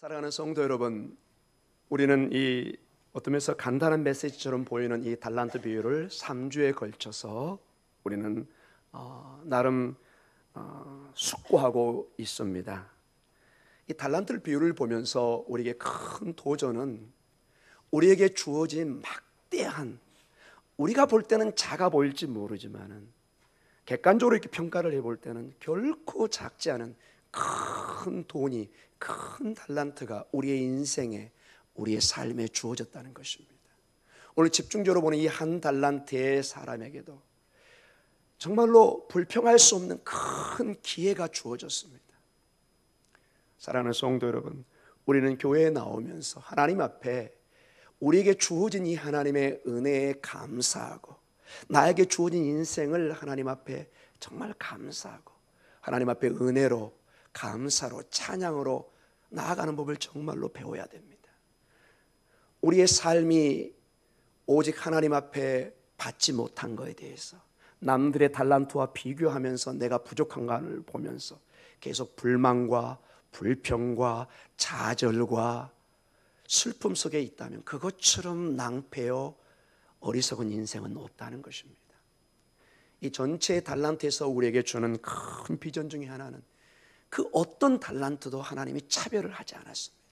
사랑하는 성도 여러분, 우리는 이 어떤 면에서 간단한 메시지처럼 보이는 이 달란트 비유를 3주에 걸쳐서 우리는 나름 숙고하고 있습니다. 이 달란트 비유를 보면서 우리에게 큰 도전은 우리에게 주어진 막대한, 우리가 볼 때는 작아 보일지 모르지만은 객관적으로 이렇게 평가를 해볼 때는 결코 작지 않은 큰 돈이, 큰 달란트가 우리의 인생에, 우리의 삶에 주어졌다는 것입니다. 오늘 집중적으로 보는 이 한 달란트의 사람에게도 정말로 불평할 수 없는 큰 기회가 주어졌습니다. 사랑하는 성도 여러분, 우리는 교회에 나오면서 하나님 앞에 우리에게 주어진 이 하나님의 은혜에 감사하고, 나에게 주어진 인생을 하나님 앞에 정말 감사하고, 하나님 앞에 은혜로, 감사로, 찬양으로 나아가는 법을 정말로 배워야 됩니다. 우리의 삶이 오직 하나님 앞에 받지 못한 것에 대해서 남들의 달란트와 비교하면서 내가 부족한 것을 보면서 계속 불만과 불평과 좌절과 슬픔 속에 있다면 그것처럼 낭패요 어리석은 인생은 없다는 것입니다. 이 전체 달란트에서 우리에게 주는 큰 비전 중에 하나는 그 어떤 달란트도 하나님이 차별을 하지 않았습니다.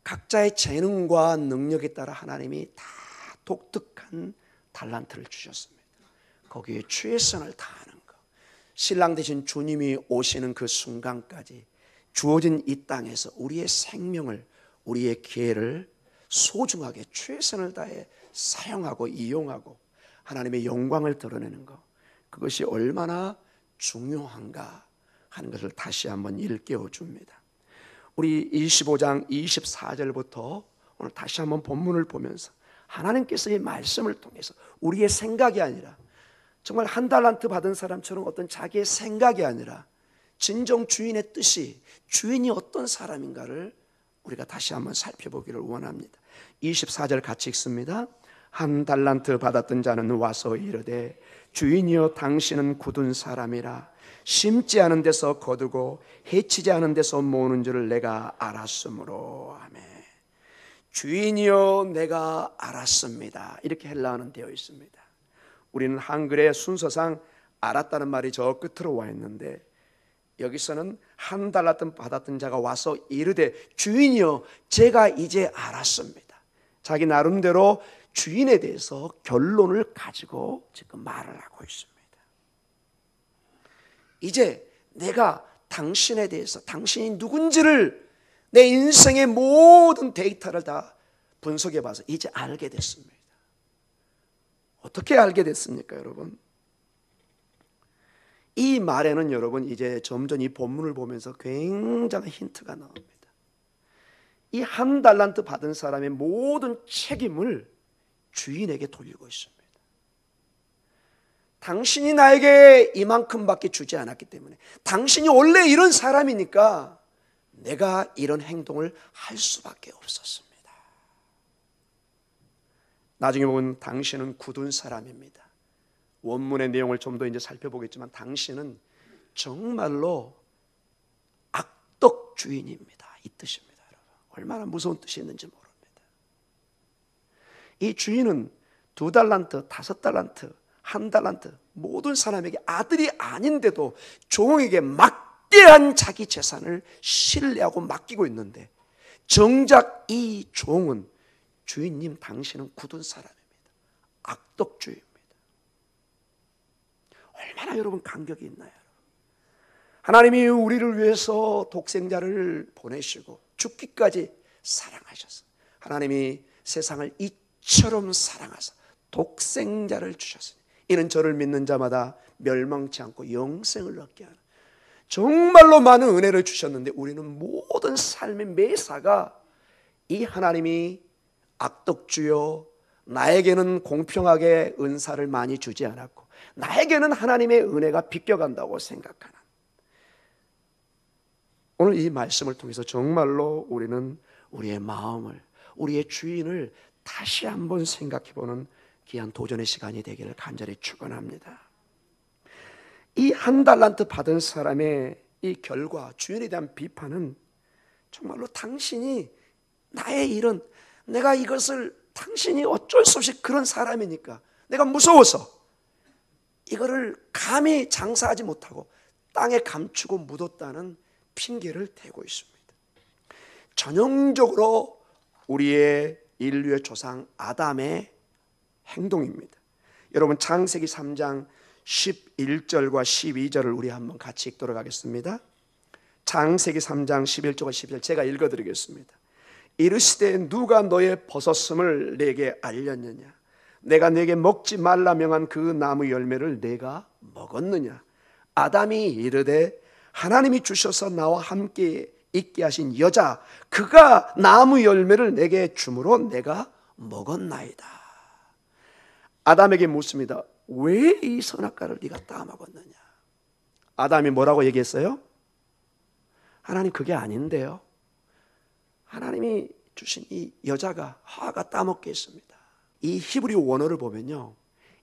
각자의 재능과 능력에 따라 하나님이 다 독특한 달란트를 주셨습니다. 거기에 최선을 다하는 것, 신랑 되신 주님이 오시는 그 순간까지 주어진 이 땅에서 우리의 생명을, 우리의 기회를 소중하게 최선을 다해 사용하고 이용하고 하나님의 영광을 드러내는 것, 그것이 얼마나 중요한가 하는 것을 다시 한번 일깨워 줍니다. 우리 25장 24절부터 오늘 다시 한번 본문을 보면서 하나님께서 이 말씀을 통해서 우리의 생각이 아니라 정말 한 달란트 받은 사람처럼 어떤 자기의 생각이 아니라 진정 주인의 뜻이, 주인이 어떤 사람인가를 우리가 다시 한번 살펴보기를 원합니다. 24절 같이 읽습니다. 한 달란트 받았던 자는 와서 이르되 주인이여 당신은 굳은 사람이라 심지 않은 데서 거두고 해치지 않은 데서 모으는 줄을 내가 알았으므로. 아멘. 주인이여 내가 알았습니다. 이렇게 헬라어는 되어 있습니다. 우리는 한글의 순서상 알았다는 말이 저 끝으로 와 있는데 여기서는 한 달란트 받았던 자가 와서 이르되 주인이여 제가 이제 알았습니다. 자기 나름대로 주인에 대해서 결론을 가지고 지금 말을 하고 있습니다. 이제 내가 당신에 대해서, 당신이 누군지를 내 인생의 모든 데이터를 다 분석해 봐서 이제 알게 됐습니다. 어떻게 알게 됐습니까, 여러분? 이 말에는 여러분 이제 점점 이 본문을 보면서 굉장한 힌트가 나옵니다. 이 한 달란트 받은 사람의 모든 책임을 주인에게 돌리고 있습니다. 당신이 나에게 이만큼밖에 주지 않았기 때문에, 당신이 원래 이런 사람이니까 내가 이런 행동을 할 수밖에 없었습니다. 나중에 보면 당신은 굳은 사람입니다. 원문의 내용을 좀 더 이제 살펴보겠지만 당신은 정말로 악덕 주인입니다. 이 뜻입니다. 여러분. 얼마나 무서운 뜻이 있는지 모릅니다. 이 주인은 2달란트, 5달란트, 1달란트 모든 사람에게 아들이 아닌데도 종에게 막대한 자기 재산을 신뢰하고 맡기고 있는데 정작 이 종은 주인님 당신은 굳은 사람입니다. 악덕주의입니다. 얼마나 여러분 간격이 있나요? 하나님이 우리를 위해서 독생자를 보내시고 죽기까지 사랑하셨어요. 하나님이 세상을 이처럼 사랑하사 독생자를 주셨으니 이는 저를 믿는 자마다 멸망치 않고 영생을 얻게 하는, 정말로 많은 은혜를 주셨는데 우리는 모든 삶의 매사가 이 하나님이 악덕주요, 나에게는 공평하게 은사를 많이 주지 않았고 나에게는 하나님의 은혜가 비껴간다고 생각하는, 오늘 이 말씀을 통해서 정말로 우리는 우리의 마음을, 우리의 주인을 다시 한번 생각해보는 귀한 도전의 시간이 되기를 간절히 축원합니다. 이 한 달란트 받은 사람의 이 결과, 주인에 대한 비판은 정말로 당신이 나의 일은 내가 이것을 당신이 어쩔 수 없이 그런 사람이니까 내가 무서워서 이거를 감히 장사하지 못하고 땅에 감추고 묻었다는 핑계를 대고 있습니다. 전형적으로 우리의 인류의 조상 아담의 행동입니다. 여러분 창세기 3장 11절과 12절을 우리 한번 같이 읽도록 하겠습니다. 창세기 3장 11절과 12절 제가 읽어드리겠습니다. 이르시되 누가 너의 벗었음을 내게 알렸느냐? 내가 내게 먹지 말라 명한 그 나무 열매를 내가 먹었느냐? 아담이 이르되 하나님이 주셔서 나와 함께 있게 하신 여자 그가 나무 열매를 내게 주므로 내가 먹었나이다. 아담에게 묻습니다. 왜 이 선악과를 네가 따먹었느냐? 아담이 뭐라고 얘기했어요? 하나님 그게 아닌데요. 하나님이 주신 이 여자가 하와가 따먹게 했습니다. 이 히브리 원어를 보면요,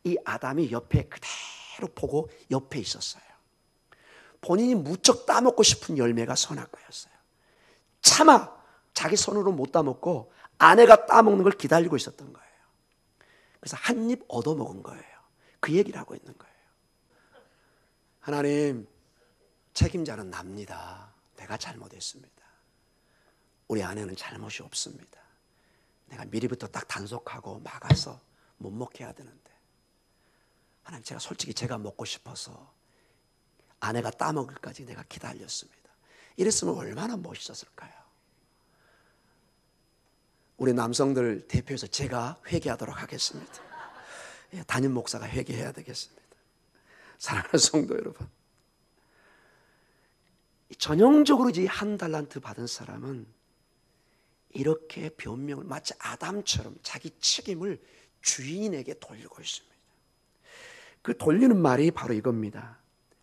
이 아담이 옆에 그대로 보고 옆에 있었어요. 본인이 무척 따먹고 싶은 열매가 선악과였어요. 차마 자기 손으로 못 따먹고 아내가 따먹는 걸 기다리고 있었던 거예요. 그래서 한 입 얻어먹은 거예요. 그 얘기를 하고 있는 거예요. 하나님, 책임자는 납니다. 내가 잘못했습니다. 우리 아내는 잘못이 없습니다. 내가 미리부터 딱 단속하고 막아서 못 먹게 해야 되는데 하나님, 제가 솔직히 제가 먹고 싶어서 아내가 따먹을까지 내가 기다렸습니다. 이랬으면 얼마나 멋있었을까요? 우리 남성들 대표해서 제가 회개하도록 하겠습니다. 담임 목사가 회개해야 되겠습니다. 사랑하는 성도 여러분, 전형적으로 이 한 달란트 받은 사람은 이렇게 변명을 마치 아담처럼 자기 책임을 주인에게 돌리고 있습니다. 그 돌리는 말이 바로 이겁니다.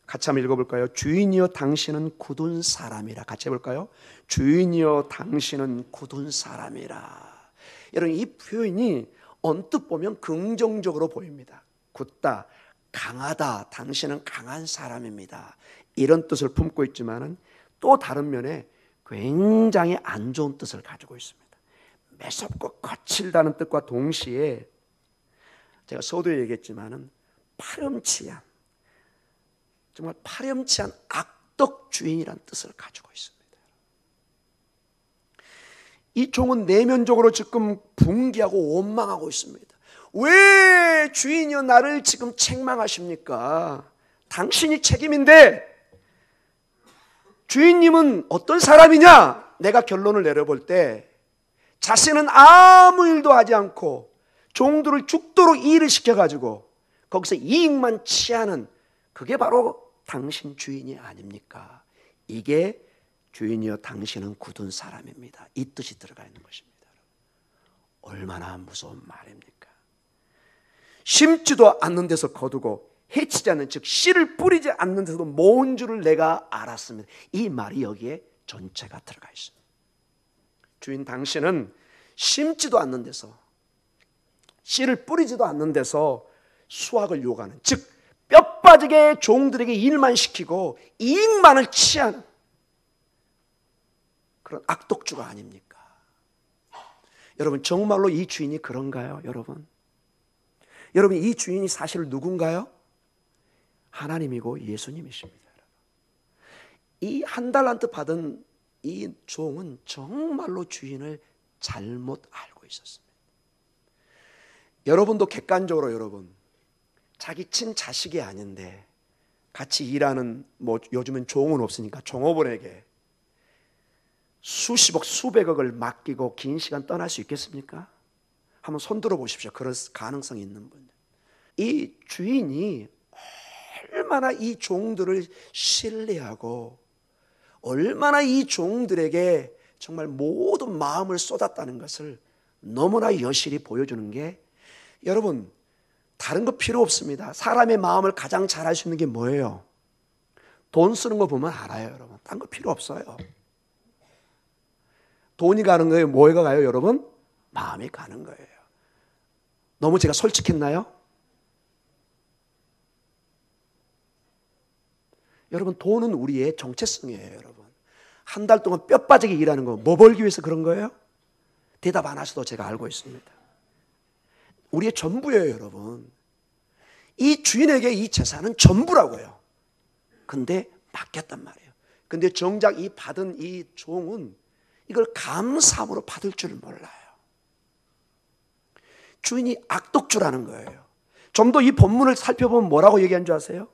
같이 한번 읽어볼까요? 주인이여 당신은 굳은 사람이라. 같이 해볼까요? 주인이여 당신은 굳은 사람이라. 여러분, 이 표현이 언뜻 보면 긍정적으로 보입니다. 굳다, 강하다, 당신은 강한 사람입니다. 이런 뜻을 품고 있지만은 또 다른 면에 굉장히 안 좋은 뜻을 가지고 있습니다. 매섭고 거칠다는 뜻과 동시에 제가 서두에 얘기했지만은 파렴치한, 정말 파렴치한 악덕 주인이라는 뜻을 가지고 있습니다. 이 종은 내면적으로 지금 분개하고 원망하고 있습니다. 왜 주인이여 나를 지금 책망하십니까? 당신이 책임인데 주인님은 어떤 사람이냐? 내가 결론을 내려볼 때 자신은 아무 일도 하지 않고 종들을 죽도록 일을 시켜가지고 거기서 이익만 취하는, 그게 바로 당신 주인이 아닙니까? 이게 주인이여 당신은 굳은 사람입니다. 이 뜻이 들어가 있는 것입니다. 얼마나 무서운 말입니까? 심지도 않는 데서 거두고 해치지 않는, 즉 씨를 뿌리지 않는 데서도 모은 줄을 내가 알았습니다. 이 말이 여기에 전체가 들어가 있습니다. 주인 당신은 심지도 않는 데서, 씨를 뿌리지도 않는 데서 수확을 요구하는, 즉 뼈 빠지게 종들에게 일만 시키고 이익만을 취하는 그런 악독주가 아닙니까? 여러분, 정말로 이 주인이 그런가요? 여러분, 이 주인이 사실 누군가요? 하나님이고 예수님이십니다. 이 한 달란트 받은 이 종은 정말로 주인을 잘못 알고 있었습니다. 여러분도 객관적으로, 여러분, 자기 친자식이 아닌데 같이 일하는, 요즘은 종은 없으니까 종업원에게 수십억 수백억을 맡기고 긴 시간 떠날 수 있겠습니까? 한번 손들어 보십시오. 그럴 가능성이 있는 분. 이 주인이 얼마나 이 종들을 신뢰하고 얼마나 이 종들에게 정말 모든 마음을 쏟았다는 것을 너무나 여실히 보여주는 게, 여러분, 다른 거 필요 없습니다. 사람의 마음을 가장 잘 알 수 있는 게 뭐예요? 돈 쓰는 거 보면 알아요, 여러분. 딴 거 필요 없어요. 돈이 가는 거예요? 뭐가 가요, 여러분? 마음이 가는 거예요. 너무 제가 솔직했나요? 여러분, 돈은 우리의 정체성이에요. 여러분, 한 달 동안 뼈 빠지게 일하는 거 뭐 벌기 위해서 그런 거예요? 대답 안 하셔도 제가 알고 있습니다. 우리의 전부예요. 여러분, 이 주인에게 이 재산은 전부라고요. 근데 맡겼단 말이에요. 근데 정작 이 받은 이 종은 이걸 감사함으로 받을 줄 몰라요. 주인이 악독주라는 거예요. 좀 더 이 본문을 살펴보면 뭐라고 얘기한 줄 아세요?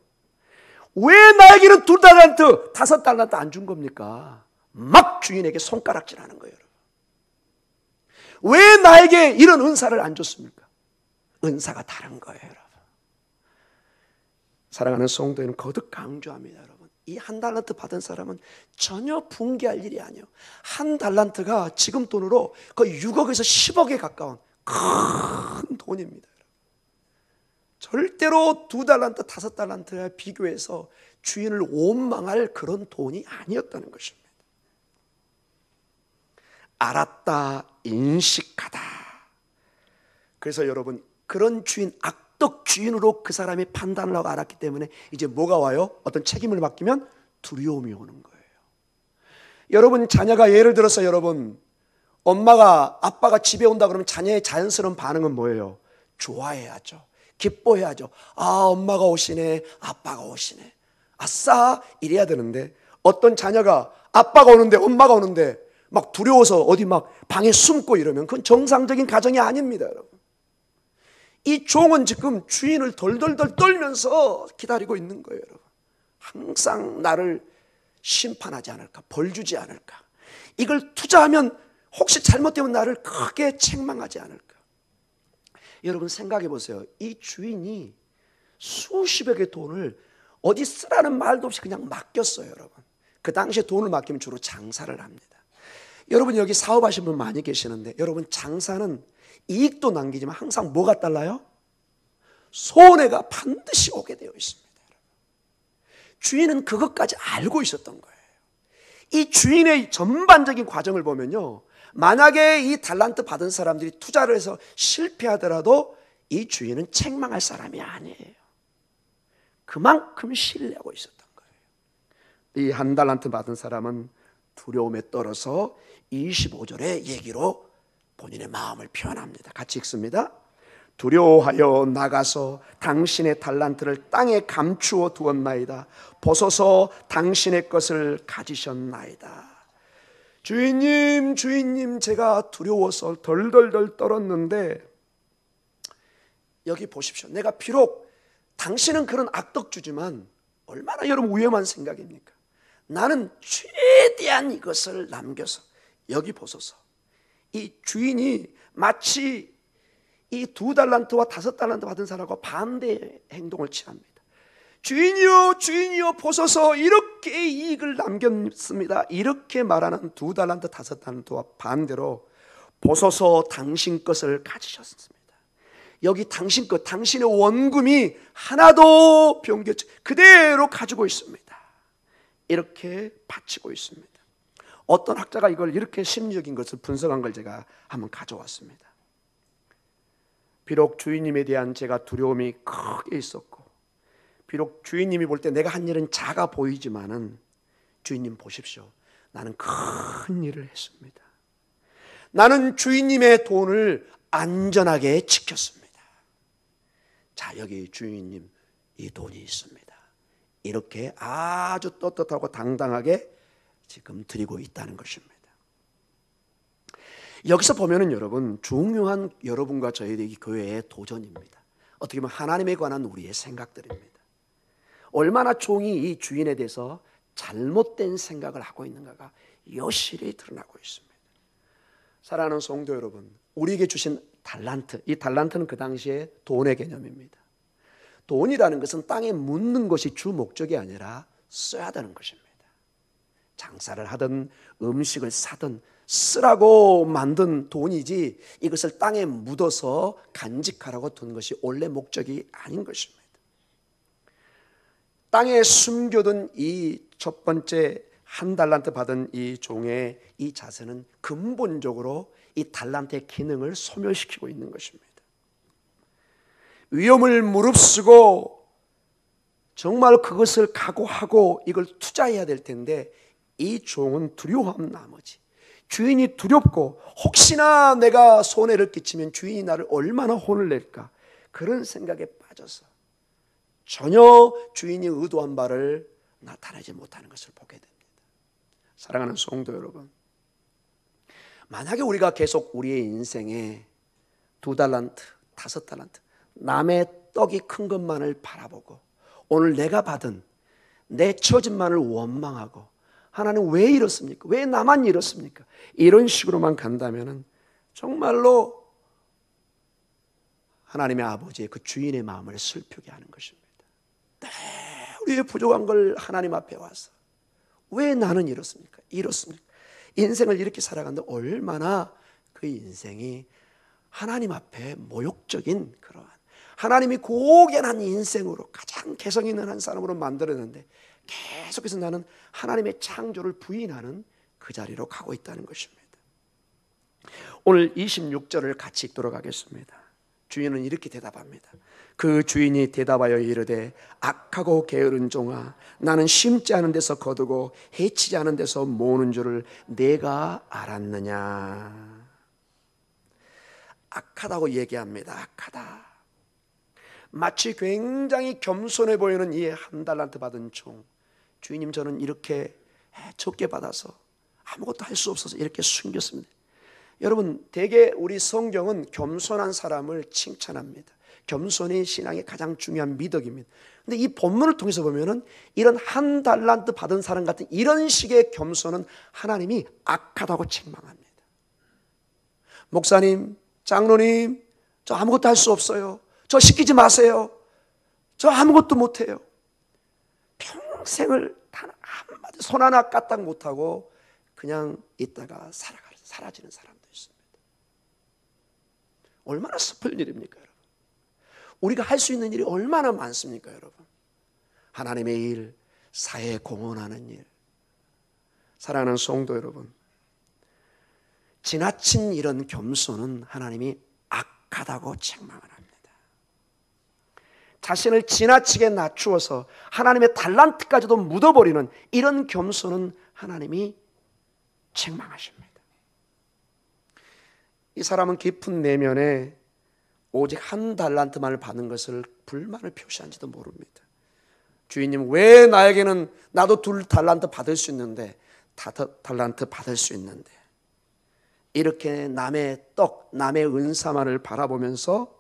왜 나에게는 2달란트, 5달란트 안 준 겁니까? 막 주인에게 손가락질하는 거예요. 왜 나에게 이런 은사를 안 줬습니까? 은사가 다른 거예요. 여러분, 사랑하는 성도는 거듭 강조합니다. 여러분, 이 1달란트 받은 사람은 전혀 붕괴할 일이 아니에요. 1달란트가 지금 돈으로 거의 6억에서 10억에 가까운 큰 돈입니다. 절대로 2달란트, 5달란트에 비교해서 주인을 원망할 그런 돈이 아니었다는 것입니다. 알았다, 인식하다. 그래서 여러분, 그런 주인, 악덕 주인으로 그 사람이 판단을 하고 알았기 때문에 이제 뭐가 와요? 어떤 책임을 맡기면 두려움이 오는 거예요. 여러분, 자녀가 예를 들어서 여러분, 엄마가 아빠가 집에 온다 그러면 자녀의 자연스러운 반응은 뭐예요? 좋아해야죠. 기뻐해야죠. 아, 엄마가 오시네, 아빠가 오시네, 아싸, 이래야 되는데, 어떤 자녀가 아빠가 오는데 엄마가 오는데 막 두려워서 어디 막 방에 숨고 이러면 그건 정상적인 가정이 아닙니다. 여러분, 이 종은 지금 주인을 덜덜덜 떨면서 기다리고 있는 거예요. 여러분, 항상 나를 심판하지 않을까, 벌 주지 않을까, 이걸 투자하면 혹시 잘못되면 나를 크게 책망하지 않을까. 여러분, 생각해 보세요. 이 주인이 수십억의 돈을 어디 쓰라는 말도 없이 그냥 맡겼어요. 여러분, 그 당시에 돈을 맡기면 주로 장사를 합니다. 여러분, 여기 사업하시는 분 많이 계시는데, 여러분, 장사는 이익도 남기지만 항상 뭐가 달라요? 손해가 반드시 오게 되어 있습니다. 주인은 그것까지 알고 있었던 거예요. 이 주인의 전반적인 과정을 보면요, 만약에 이 달란트 받은 사람들이 투자를 해서 실패하더라도 이 주인은 책망할 사람이 아니에요. 그만큼 신뢰하고 있었던 거예요. 이 1달란트 받은 사람은 두려움에 떨어서 25절의 얘기로 본인의 마음을 표현합니다. 같이 읽습니다. 두려워하여 나가서 당신의 달란트를 땅에 감추어 두었나이다. 벗어서 당신의 것을 가지셨나이다. 주인님, 주인님, 제가 두려워서 덜덜덜 떨었는데 여기 보십시오. 내가 비록, 당신은 그런 악덕주지만 얼마나 여러분 위험한 생각입니까? 나는 최대한 이것을 남겨서, 여기 보소서, 이 주인이 마치 이 2달란트와 5달란트 받은 사람과 반대의 행동을 취합니다. 주인이요, 주인이요, 보소서, 이렇게 이익을 남겼습니다. 이렇게 말하는 2달란트, 5달란트와 반대로 보소서, 당신 것을 가지셨습니다. 여기 당신 것, 당신의 원금이 하나도 변개치 그대로 가지고 있습니다. 이렇게 바치고 있습니다. 어떤 학자가 이걸 이렇게 심리적인 것을 분석한 걸 제가 한번 가져왔습니다. 비록 주인님에 대한 제가 두려움이 크게 있었고, 비록 주인님이 볼 때 내가 한 일은 작아 보이지만은, 주인님 보십시오, 나는 큰 일을 했습니다. 나는 주인님의 돈을 안전하게 지켰습니다. 자, 여기 주인님, 이 돈이 있습니다. 이렇게 아주 떳떳하고 당당하게 지금 드리고 있다는 것입니다. 여기서 보면은 여러분, 중요한 여러분과 저희의 교회의 도전입니다. 어떻게 보면 하나님에 관한 우리의 생각들입니다. 얼마나 종이 이 주인에 대해서 잘못된 생각을 하고 있는가가 여실히 드러나고 있습니다. 사랑하는 성도 여러분, 우리에게 주신 달란트, 이 달란트는 그 당시에 돈의 개념입니다. 돈이라는 것은 땅에 묻는 것이 주 목적이 아니라 써야 되는 것입니다. 장사를 하든 음식을 사든 쓰라고 만든 돈이지, 이것을 땅에 묻어서 간직하라고 둔 것이 원래 목적이 아닌 것입니다. 땅에 숨겨둔 이 첫 번째 1달란트 받은 이 종의 이 자세는 근본적으로 이 달란트의 기능을 소멸시키고 있는 것입니다. 위험을 무릅쓰고 정말 그것을 각오하고 이걸 투자해야 될 텐데 이 종은 두려워함 나머지 주인이 두렵고 혹시나 내가 손해를 끼치면 주인이 나를 얼마나 혼을 낼까 그런 생각에 빠져서 전혀 주인이 의도한 바를 나타내지 못하는 것을 보게 됩니다. 사랑하는 성도 여러분, 만약에 우리가 계속 우리의 인생에 2달란트, 5달란트 남의 떡이 큰 것만을 바라보고 오늘 내가 받은 내 처짐만을 원망하고 하나님 왜 이렇습니까? 왜 나만 이렇습니까? 이런 식으로만 간다면 정말로 하나님의 아버지의 그 주인의 마음을 슬프게 하는 것입니다. 네, 우리의 부족한 걸 하나님 앞에 와서 왜 나는 이렇습니까? 이렇습니까? 인생을 이렇게 살아가는데 얼마나 그 인생이 하나님 앞에 모욕적인 그러한 하나님이 고견한 인생으로 가장 개성 있는 한 사람으로 만들었는데 계속해서 나는 하나님의 창조를 부인하는 그 자리로 가고 있다는 것입니다. 오늘 26절을 같이 읽도록 하겠습니다. 주인은 이렇게 대답합니다. 그 주인이 대답하여 이르되 악하고 게으른 종아 나는 심지 않은 데서 거두고 해치지 않은 데서 모으는 줄을 내가 알았느냐. 악하다고 얘기합니다. 악하다. 마치 굉장히 겸손해 보이는 이 1달란트 받은 종, 주인님 저는 이렇게 적게 받아서 아무것도 할 수 없어서 이렇게 숨겼습니다. 여러분 대개 우리 성경은 겸손한 사람을 칭찬합니다. 겸손이 신앙의 가장 중요한 미덕입니다. 근데 이 본문을 통해서 보면은 이런 1달란트 받은 사람 같은 이런 식의 겸손은 하나님이 악하다고 책망합니다. 목사님, 장로님, 저 아무것도 할 수 없어요. 저 시키지 마세요. 저 아무것도 못해요. 평생을 단 한마디 손 하나 까딱 못하고 그냥 있다가 사라지는 사람도 있습니다. 얼마나 슬픈 일입니까 여러분? 우리가 할 수 있는 일이 얼마나 많습니까 여러분? 하나님의 일, 사회에 공헌하는 일. 사랑하는 성도 여러분, 지나친 이런 겸손은 하나님이 악하다고 책망을 합니다. 자신을 지나치게 낮추어서 하나님의 달란트까지도 묻어버리는 이런 겸손은 하나님이 책망하십니다. 이 사람은 깊은 내면에 오직 1달란트만을 받은 것을 불만을 표시한지도 모릅니다. 주인님 왜 나에게는 나도 2달란트 받을 수 있는데 5달란트 받을 수 있는데 이렇게 남의 떡, 남의 은사만을 바라보면서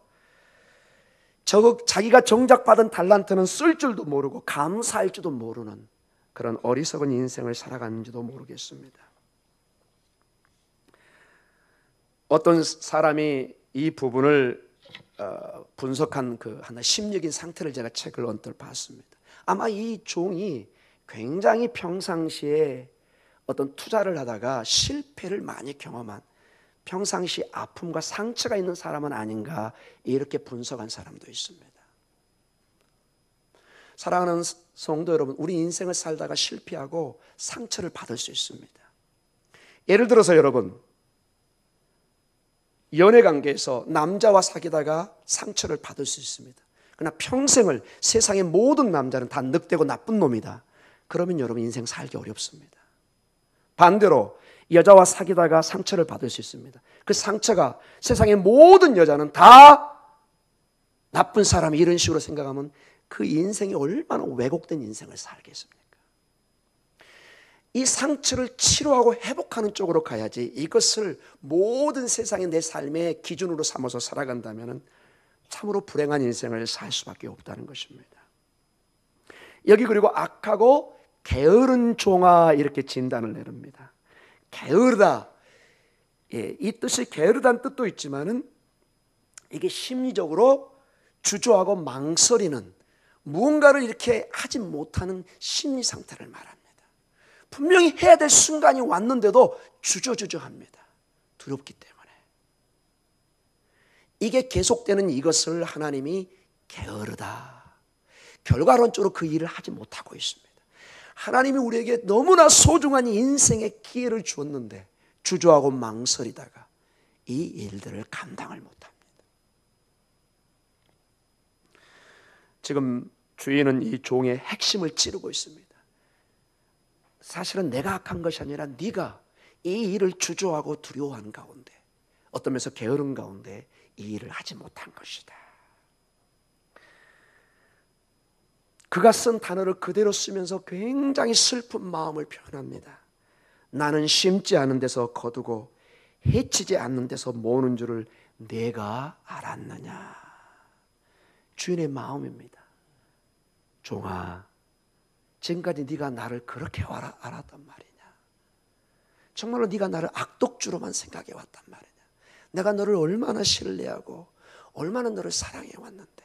자기가 정작 받은 달란트는 쓸 줄도 모르고 감사할 줄도 모르는 그런 어리석은 인생을 살아가는지도 모르겠습니다. 어떤 사람이 이 부분을 분석한 그 하나 심리적인 상태를 제가 책을 언뜻 봤습니다. 아마 이 종이 굉장히 평상시에 어떤 투자를 하다가 실패를 많이 경험한 평상시 아픔과 상처가 있는 사람은 아닌가 이렇게 분석한 사람도 있습니다. 사랑하는 성도 여러분, 우리 인생을 살다가 실패하고 상처를 받을 수 있습니다. 예를 들어서 여러분, 연애관계에서 남자와 사귀다가 상처를 받을 수 있습니다. 그러나 평생을 세상의 모든 남자는 다 늑대고 나쁜 놈이다. 그러면 여러분 인생 살기 어렵습니다. 반대로 여자와 사귀다가 상처를 받을 수 있습니다. 그 상처가 세상의 모든 여자는 다 나쁜 사람이 이런 식으로 생각하면 그 인생이 얼마나 왜곡된 인생을 살겠습니까? 이 상처를 치료하고 회복하는 쪽으로 가야지 이것을 모든 세상의 내 삶의 기준으로 삼아서 살아간다면 참으로 불행한 인생을 살 수밖에 없다는 것입니다. 여기 그리고 악하고 게으른 종아 이렇게 진단을 내립니다. 게으르다. 예, 이 뜻이 게으르다는 뜻도 있지만은 이게 심리적으로 주저하고 망설이는 무언가를 이렇게 하지 못하는 심리 상태를 말합니다. 분명히 해야 될 순간이 왔는데도 주저주저합니다. 두렵기 때문에. 이게 계속되는 이것을 하나님이 게으르다. 결과론적으로 그 일을 하지 못하고 있습니다. 하나님이 우리에게 너무나 소중한 인생의 기회를 주었는데 주저하고 망설이다가 이 일들을 감당을 못합니다. 지금 주인은 이 종의 핵심을 찌르고 있습니다. 사실은 내가 악한 것이 아니라 네가 이 일을 주저하고 두려워하는 가운데, 어떤 면에서 게으른 가운데 이 일을 하지 못한 것이다. 그가 쓴 단어를 그대로 쓰면서 굉장히 슬픈 마음을 표현합니다. 나는 심지 않은 데서 거두고 해치지 않는 데서 모으는 줄을 내가 알았느냐. 주인의 마음입니다. 종아, 지금까지 네가 나를 그렇게 알았단 말이냐. 정말로 네가 나를 악독주로만 생각해 왔단 말이냐. 내가 너를 얼마나 신뢰하고 얼마나 너를 사랑해 왔는데,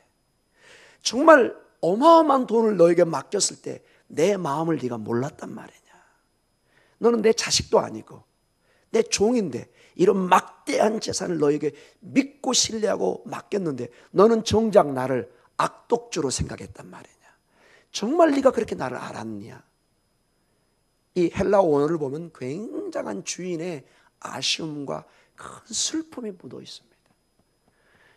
정말 어마어마한 돈을 너에게 맡겼을 때 내 마음을 네가 몰랐단 말이냐. 너는 내 자식도 아니고 내 종인데 이런 막대한 재산을 너에게 믿고 신뢰하고 맡겼는데 너는 정작 나를 악독주로 생각했단 말이냐. 정말 네가 그렇게 나를 알았냐. 이 헬라어 원어를 보면 굉장한 주인의 아쉬움과 큰 슬픔이 묻어 있습니다.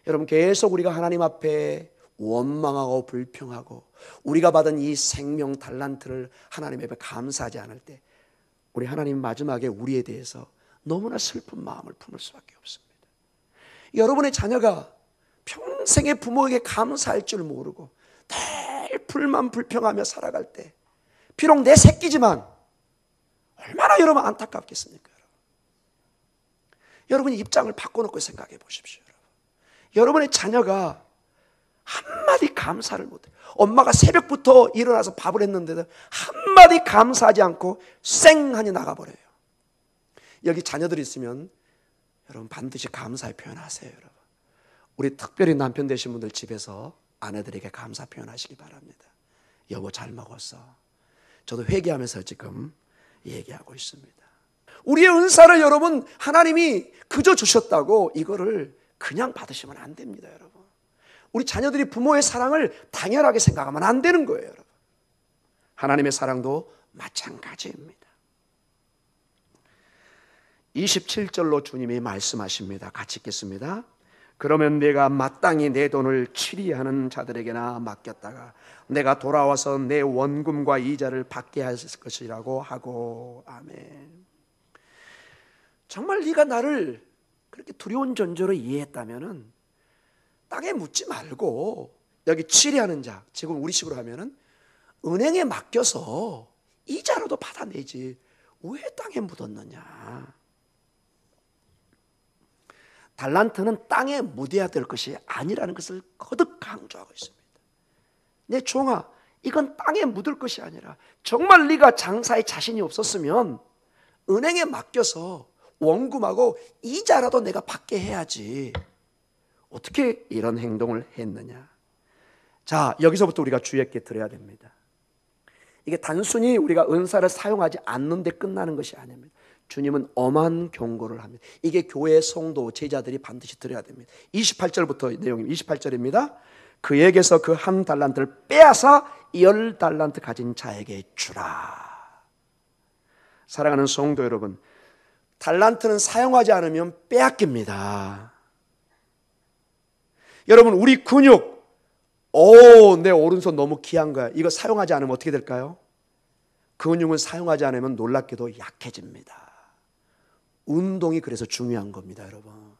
여러분, 계속 우리가 하나님 앞에 원망하고 불평하고 우리가 받은 이 생명 달란트를 하나님 앞에 감사하지 않을 때 우리 하나님 마지막에 우리에 대해서 너무나 슬픈 마음을 품을 수밖에 없습니다. 여러분의 자녀가 평생의 부모에게 감사할 줄 모르고 늘 불만 불평하며 살아갈 때, 비록 내 새끼지만 얼마나 여러분 안타깝겠습니까? 여러분이 입장을 바꿔놓고 생각해 보십시오. 여러분의 자녀가 한마디 감사를 못해요. 엄마가 새벽부터 일어나서 밥을 했는데도 한마디 감사하지 않고 쌩하니 나가버려요. 여기 자녀들이 있으면 여러분 반드시 감사의 표현하세요. 여러분, 우리 특별히 남편 되신 분들 집에서 아내들에게 감사 표현하시기 바랍니다. 여보 잘 먹었어. 저도 회개하면서 지금 얘기하고 있습니다. 우리의 은사를 여러분 하나님이 그저 주셨다고 이거를 그냥 받으시면 안 됩니다. 여러분, 우리 자녀들이 부모의 사랑을 당연하게 생각하면 안 되는 거예요. 여러분, 하나님의 사랑도 마찬가지입니다. 27절로 주님이 말씀하십니다. 같이 읽겠습니다. 그러면 내가 마땅히 내 돈을 치리하는 자들에게나 맡겼다가 내가 돌아와서 내 원금과 이자를 받게 할 것이라고 하고. 아멘. 정말 네가 나를 그렇게 두려운 존재로 이해했다면은 땅에 묻지 말고 여기 치리하는 자, 지금 우리식으로 하면은 은행에 맡겨서 이자로도 받아내지 왜 땅에 묻었느냐. 달란트는 땅에 묻어야 될 것이 아니라는 것을 거듭 강조하고 있습니다. 내 종아, 이건 땅에 묻을 것이 아니라 정말 네가 장사에 자신이 없었으면 은행에 맡겨서 원금하고 이자라도 내가 받게 해야지. 어떻게 이런 행동을 했느냐. 자, 여기서부터 우리가 주의 있게 들어야 됩니다. 이게 단순히 우리가 은사를 사용하지 않는 데 끝나는 것이 아닙니다. 주님은 엄한 경고를 합니다. 이게 교회 성도 제자들이 반드시 들어야 됩니다. 28절부터 내용이 28절입니다. 그에게서 그 한 달란트를 빼앗아 10달란트 가진 자에게 주라. 사랑하는 성도 여러분, 달란트는 사용하지 않으면 빼앗깁니다. 여러분, 우리 근육, 내 오른손 너무 귀한 거야. 이거 사용하지 않으면 어떻게 될까요? 근육은 사용하지 않으면 놀랍게도 약해집니다. 운동이 그래서 중요한 겁니다, 여러분.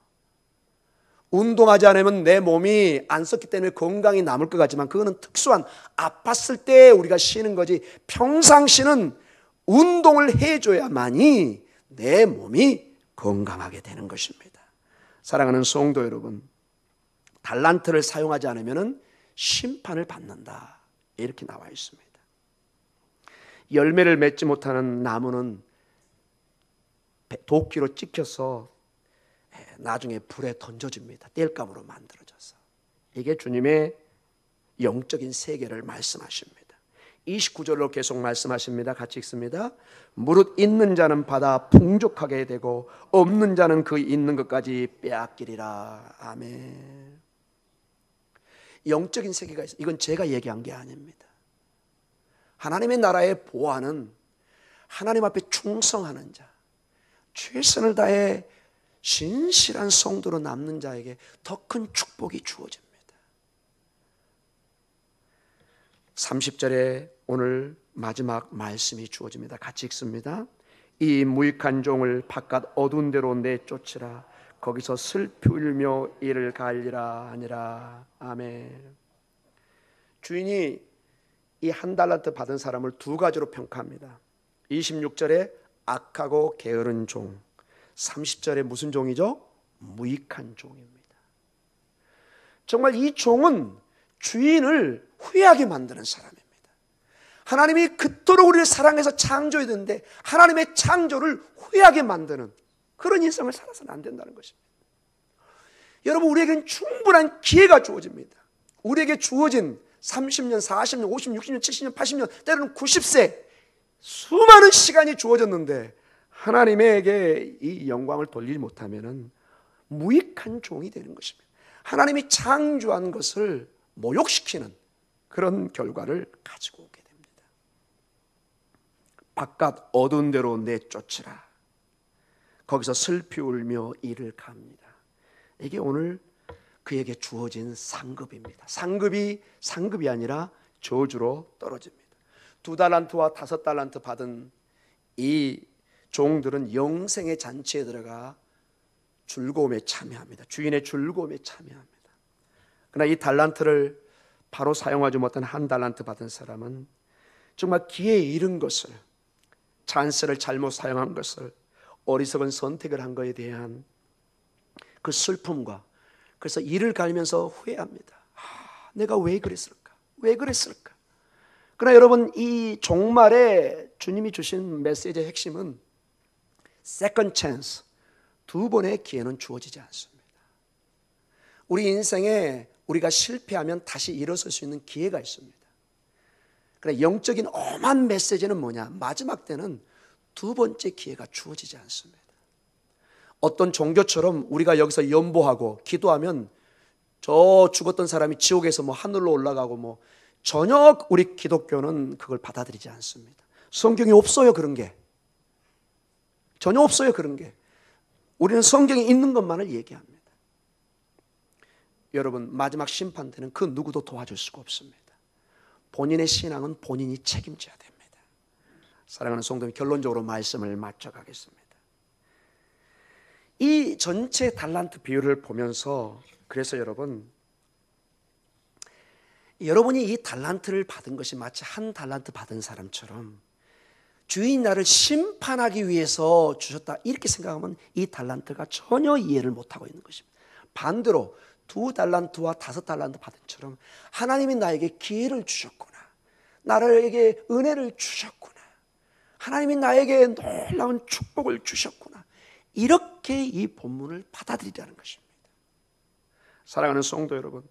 운동하지 않으면 내 몸이 안 썼기 때문에 건강이 남을 것 같지만 그거는 특수한 아팠을 때 우리가 쉬는 거지, 평상시는 운동을 해줘야만이 내 몸이 건강하게 되는 것입니다. 사랑하는 성도 여러분, 달란트를 사용하지 않으면 심판을 받는다, 이렇게 나와 있습니다. 열매를 맺지 못하는 나무는 도끼로 찍혀서 나중에 불에 던져집니다. 땔감으로 만들어져서. 이게 주님의 영적인 세계를 말씀하십니다. 29절로 계속 말씀하십니다. 같이 읽습니다. 무릇 있는 자는 받아 풍족하게 되고 없는 자는 그 있는 것까지 빼앗기리라. 아멘. 영적인 세계가 있어요. 이건 제가 얘기한 게 아닙니다. 하나님의 나라의 보화는 하나님 앞에 충성하는 자, 최선을 다해 신실한 성도로 남는 자에게 더 큰 축복이 주어집니다. 30절에 오늘 마지막 말씀이 주어집니다. 같이 읽습니다. 이 무익한 종을 바깥 어두운 데로 내쫓으라. 거기서 슬피 울며 이를 갈리라 하니라. 아멘. 주인이 이 한 달란트 받은 사람을 두 가지로 평가합니다. 26절에 악하고 게으른 종, 30절에 무슨 종이죠? 무익한 종입니다. 정말 이 종은 주인을 후회하게 만드는 사람입니다. 하나님이 그토록 우리를 사랑해서 창조했는데 하나님의 창조를 후회하게 만드는 그런 인생을 살아서는 안 된다는 것입니다. 여러분, 우리에게는 충분한 기회가 주어집니다. 우리에게 주어진 30년, 40년, 50년, 60년, 70년, 80년, 때로는 90세 수많은 시간이 주어졌는데 하나님에게 이 영광을 돌리지 못하면 무익한 종이 되는 것입니다. 하나님이 창조한 것을 모욕시키는 그런 결과를 가지고 오게 됩니다. 바깥 어두운 데로 내쫓으라. 거기서 슬피 울며 이를 갑니다. 이게 오늘 그에게 주어진 상급입니다. 상급이 아니라 저주로 떨어집니다. 2달란트와 5달란트 받은 이 종들은 영생의 잔치에 들어가 즐거움에 참여합니다. 주인의 즐거움에 참여합니다. 그러나 이 달란트를 바로 사용하지 못한 1달란트 받은 사람은 정말 기회에 이른 것을, 찬스를 잘못 사용한 것을, 어리석은 선택을 한 것에 대한 그 슬픔과, 그래서 이를 갈면서 후회합니다. 내가 왜 그랬을까? 왜 그랬을까? 그러나 여러분, 이 종말에 주님이 주신 메시지의 핵심은 second chance, 두 번의 기회는 주어지지 않습니다. 우리 인생에 우리가 실패하면 다시 일어설 수 있는 기회가 있습니다. 그러나 영적인 엄한 메시지는 뭐냐? 마지막 때는 두 번째 기회가 주어지지 않습니다. 어떤 종교처럼 우리가 여기서 연보하고 기도하면 저 죽었던 사람이 지옥에서 하늘로 올라가고 전혀 우리 기독교는 그걸 받아들이지 않습니다. 성경에 없어요, 그런 게. 전혀 없어요, 그런 게. 우리는 성경에 있는 것만을 얘기합니다. 여러분, 마지막 심판 때는 그 누구도 도와줄 수가 없습니다. 본인의 신앙은 본인이 책임져야 됩니다. 사랑하는 성도님, 결론적으로 말씀을 맞춰가겠습니다. 이 전체 달란트 비율을 보면서 그래서 여러분이 이 달란트를 받은 것이 마치 1달란트 받은 사람처럼 주인 나를 심판하기 위해서 주셨다 이렇게 생각하면 이 달란트가 전혀 이해를 못하고 있는 것입니다. 반대로 2달란트와 5달란트 받은 처럼 하나님이 나에게 기회를 주셨구나, 나에게 은혜를 주셨구나, 하나님이 나에게 놀라운 축복을 주셨구나, 이렇게 이 본문을 받아들이라는 것입니다. 사랑하는 성도 여러분,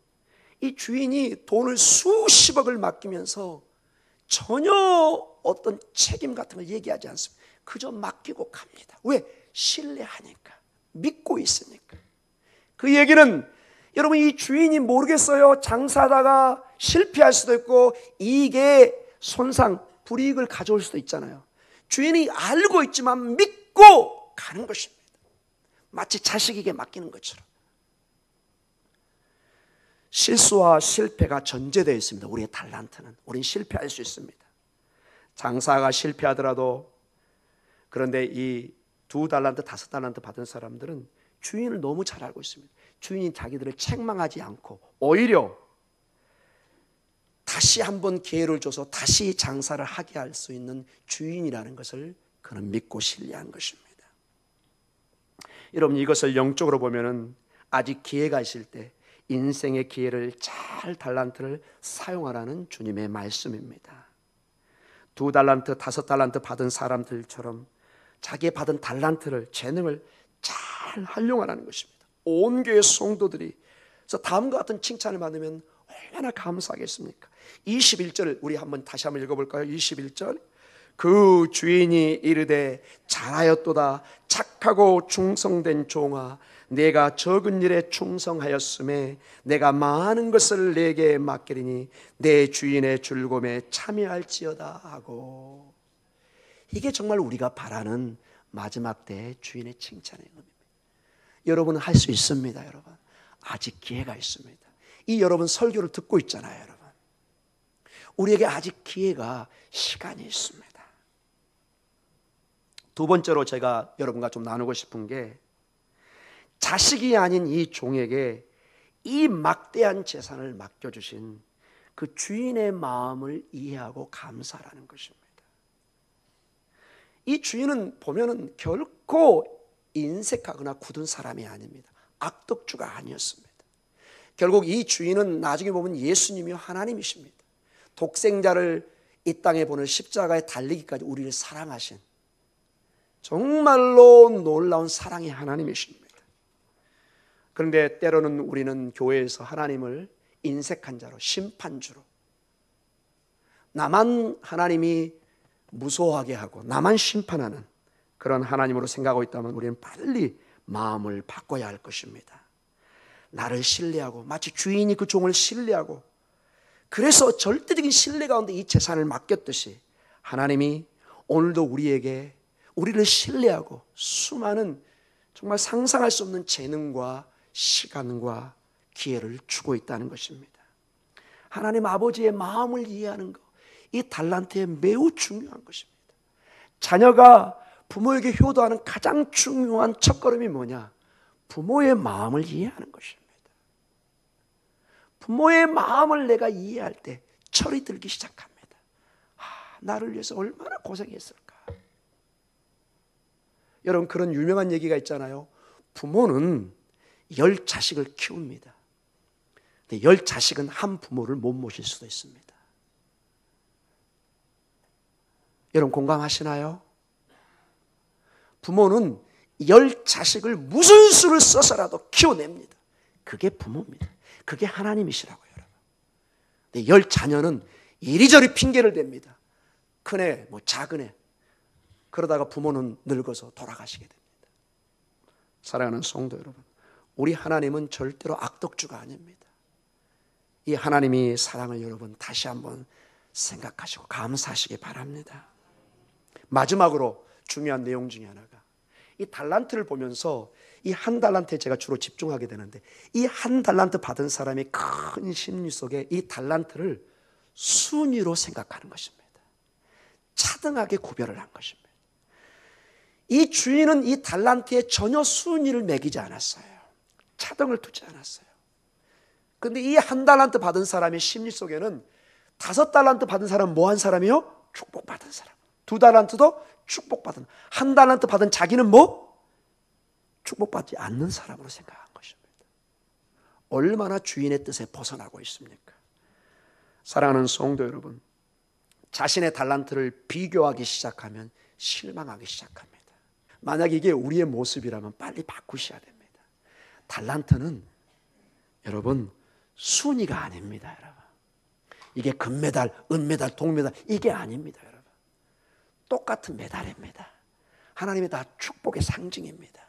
이 주인이 돈을 수십억을 맡기면서 전혀 어떤 책임 같은 걸 얘기하지 않습니다. 그저 맡기고 갑니다. 왜? 신뢰하니까, 믿고 있으니까. 그 얘기는 여러분, 이 주인이 모르겠어요. 장사하다가 실패할 수도 있고 이게 손상, 불이익을 가져올 수도 있잖아요. 주인이 알고 있지만 믿고 가는 것입니다. 마치 자식에게 맡기는 것처럼. 실수와 실패가 전제되어 있습니다. 우리의 달란트는. 우리는 실패할 수 있습니다. 장사가 실패하더라도, 그런데 이 2달란트, 5달란트 받은 사람들은 주인을 너무 잘 알고 있습니다. 주인이 자기들을 책망하지 않고 오히려 다시 한번 기회를 줘서 다시 장사를 하게 할 수 있는 주인이라는 것을 그는 믿고 신뢰한 것입니다. 여러분, 이것을 영적으로 보면은 아직 기회가 있을 때 인생의 기회를 잘 달란트를 사용하라는 주님의 말씀입니다. 2달란트, 5달란트 받은 사람들처럼 자기의 받은 달란트를, 재능을 잘 활용하라는 것입니다. 온 교회 성도들이 그래서 다음과 같은 칭찬을 받으면 얼마나 감사하겠습니까? 21절 우리 다시 한번 읽어볼까요? 21절, 그 주인이 이르되 잘하였도다 착하고 충성된 종아, 내가 적은 일에 충성하였음에 내가 많은 것을 내게 맡기리니 내 주인의 즐거움에 참여할지어다 하고. 이게 정말 우리가 바라는 마지막 때의 주인의 칭찬의 의미입니다. 여러분은 할 수 있습니다. 여러분, 아직 기회가 있습니다. 이 여러분 설교를 듣고 있잖아요. 여러분, 우리에게 아직 기회가, 시간이 있습니다. 두 번째로 제가 여러분과 좀 나누고 싶은 게, 자식이 아닌 이 종에게 이 막대한 재산을 맡겨주신 그 주인의 마음을 이해하고 감사하라는 것입니다. 이 주인은 보면은 결코 인색하거나 굳은 사람이 아닙니다. 악덕주가 아니었습니다. 결국 이 주인은 나중에 보면 예수님이 하나님이십니다. 독생자를 이 땅에 보는 십자가에 달리기까지 우리를 사랑하신 정말로 놀라운 사랑의 하나님이십니다. 그런데 때로는 우리는 교회에서 하나님을 인색한 자로, 심판주로, 나만 하나님이 무서워하게 하고 나만 심판하는 그런 하나님으로 생각하고 있다면 우리는 빨리 마음을 바꿔야 할 것입니다. 나를 신뢰하고, 마치 주인이 그 종을 신뢰하고, 그래서 절대적인 신뢰 가운데 이 재산을 맡겼듯이 하나님이 오늘도 우리에게, 우리를 신뢰하고 수많은 정말 상상할 수 없는 재능과 시간과 기회를 주고 있다는 것입니다. 하나님 아버지의 마음을 이해하는 것, 이 달란트에 매우 중요한 것입니다. 자녀가 부모에게 효도하는 가장 중요한 첫걸음이 뭐냐? 부모의 마음을 이해하는 것입니다. 부모의 마음을 내가 이해할 때 철이 들기 시작합니다. 나를 위해서 얼마나 고생했을까. 여러분, 그런 유명한 얘기가 있잖아요. 부모는 10자식을 키웁니다. 근데 10자식은 한 부모를 못 모실 수도 있습니다. 여러분 공감하시나요? 부모는 10자식을 무슨 수를 써서라도 키워냅니다. 그게 부모입니다. 그게 하나님이시라고요, 여러분. 근데 10자녀는 이리저리 핑계를 댑니다. 큰애, 작은애. 그러다가 부모는 늙어서 돌아가시게 됩니다. 사랑하는 성도 여러분, 우리 하나님은 절대로 악덕주가 아닙니다. 이 하나님이 사랑을 여러분 다시 한번 생각하시고 감사하시기 바랍니다. 마지막으로 중요한 내용 중에 하나가, 이 달란트를 보면서 이 한 달란트에 제가 주로 집중하게 되는데, 이 한 달란트 받은 사람의 큰 심리 속에 이 달란트를 순위로 생각하는 것입니다. 차등하게 구별을 한 것입니다. 이 주인은 이 달란트에 전혀 순위를 매기지 않았어요. 차등을 두지 않았어요. 그런데 이 한 달란트 받은 사람의 심리 속에는 5달란트 받은 사람은 뭐 한 사람이요? 축복받은 사람. 2달란트도 축복받은, 1달란트 받은 자기는 뭐? 축복받지 않는 사람으로 생각한 것입니다. 얼마나 주인의 뜻에 벗어나고 있습니까? 사랑하는 성도 여러분, 자신의 달란트를 비교하기 시작하면 실망하기 시작합니다. 만약 이게 우리의 모습이라면 빨리 바꾸셔야 됩니다. 달란트는 여러분 순위가 아닙니다. 여러분, 이게 금메달, 은메달, 동메달 이게 아닙니다. 여러분, 똑같은 메달입니다. 하나님의 다 축복의 상징입니다.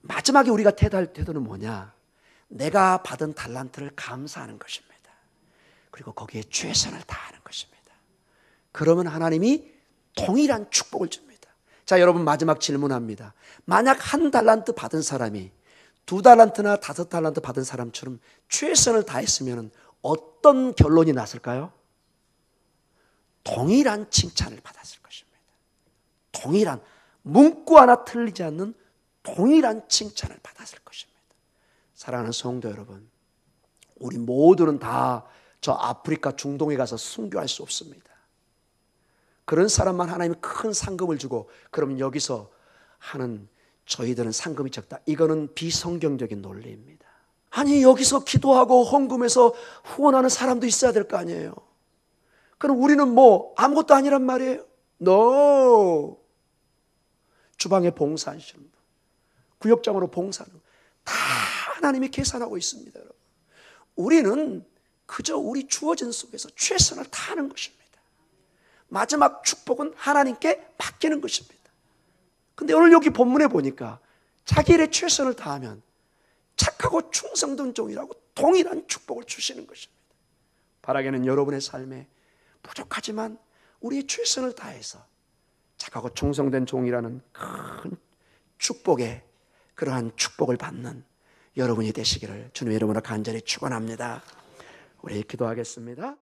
마지막에 우리가 태도할 태도는 뭐냐? 내가 받은 달란트를 감사하는 것입니다. 그리고 거기에 최선을 다하는 것입니다. 그러면 하나님이 동일한 축복을 줍니다. 자, 여러분 마지막 질문합니다. 만약 1달란트 받은 사람이 2달란트나 5달란트 받은 사람처럼 최선을 다했으면 어떤 결론이 났을까요? 동일한 칭찬을 받았을 것입니다. 동일한, 문구 하나 틀리지 않는 동일한 칭찬을 받았을 것입니다. 사랑하는 성도 여러분, 우리 모두는 다 저 아프리카 중동에 가서 순교할 수 없습니다. 그런 사람만 하나님이 큰 상급을 주고 그럼 여기서 하는 저희들은 상급이 적다. 이거는 비성경적인 논리입니다. 아니, 여기서 기도하고 헌금해서 후원하는 사람도 있어야 될 거 아니에요. 그럼 우리는 뭐 아무것도 아니란 말이에요? No. 주방에 봉사하시는 분, 구역장으로 봉사하는 분, 다 하나님이 계산하고 있습니다. 여러분, 우리는 그저 우리 주어진 속에서 최선을 다하는 것입니다. 마지막 축복은 하나님께 맡기는 것입니다. 근데 오늘 여기 본문에 보니까 자기 일에 최선을 다하면 착하고 충성된 종이라고 동일한 축복을 주시는 것입니다. 바라기는 여러분의 삶에 부족하지만 우리의 최선을 다해서 착하고 충성된 종이라는 큰 축복에, 그러한 축복을 받는 여러분이 되시기를 주님의 이름으로 간절히 축원합니다. 우리 기도하겠습니다.